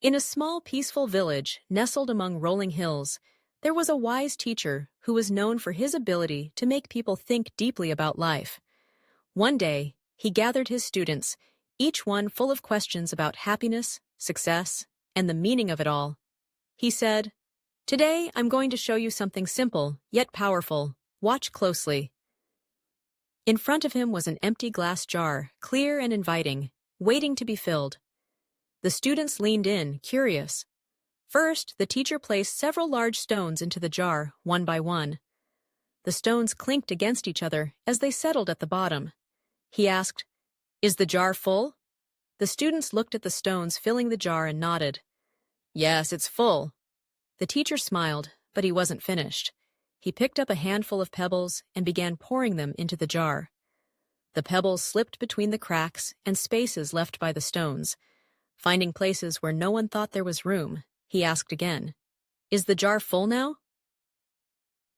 In a small, peaceful village nestled among rolling hills, there was a wise teacher who was known for his ability to make people think deeply about life. One day, he gathered his students, each one full of questions about happiness, success, and the meaning of it all. He said, "Today, I'm going to show you something simple, yet powerful. Watch closely." In front of him was an empty glass jar, clear and inviting, waiting to be filled. The students leaned in, curious. First, the teacher placed several large stones into the jar, one by one. The stones clinked against each other as they settled at the bottom. He asked, "Is the jar full?" The students looked at the stones filling the jar and nodded. "Yes, it's full." The teacher smiled, but he wasn't finished. He picked up a handful of pebbles and began pouring them into the jar. The pebbles slipped between the cracks and spaces left by the stones. Finding places where no one thought there was room, he asked again, "Is the jar full now?"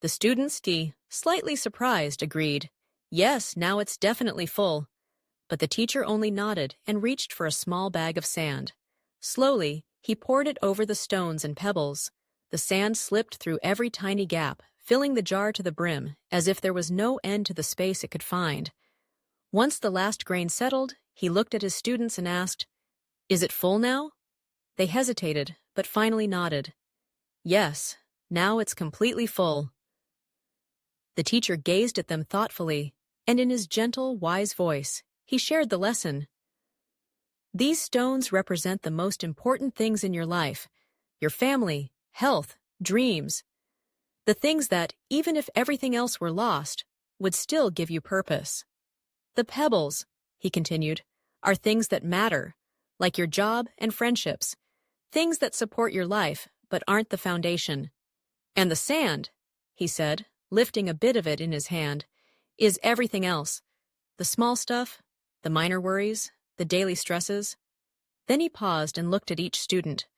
The students, slightly surprised, agreed, "Yes, now it's definitely full." But the teacher only nodded and reached for a small bag of sand. Slowly, he poured it over the stones and pebbles. The sand slipped through every tiny gap, filling the jar to the brim, as if there was no end to the space it could find. Once the last grain settled, he looked at his students and asked, "Is it full now?" They hesitated, but finally nodded. "Yes, now it's completely full." The teacher gazed at them thoughtfully, and in his gentle, wise voice, he shared the lesson. These stones represent the most important things in your life: your family, health, dreams. The things that, even if everything else were lost, would still give you purpose. The pebbles, he continued, are things that matter, like your job and friendships, things that support your life but aren't the foundation. And the sand, he said, lifting a bit of it in his hand, is everything else. The small stuff, the minor worries, the daily stresses. Then he paused and looked at each student.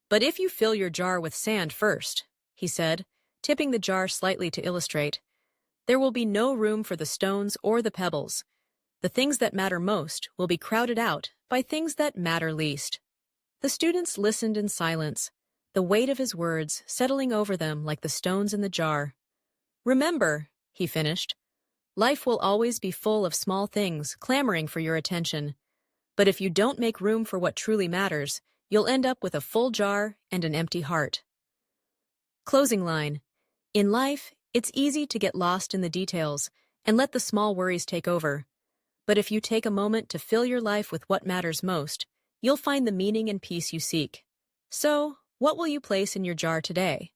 "But if you fill your jar with sand first," he said, tipping the jar slightly to illustrate, "there will be no room for the stones or the pebbles. The things that matter most will be crowded out by things that matter least." The students listened in silence, the weight of his words settling over them like the stones in the jar. "Remember," he finished, "life will always be full of small things clamoring for your attention. But if you don't make room for what truly matters, you'll end up with a full jar and an empty heart." Closing line. In life, it's easy to get lost in the details and let the small worries take over. But if you take a moment to fill your life with what matters most, you'll find the meaning and peace you seek. So, what will you place in your jar today?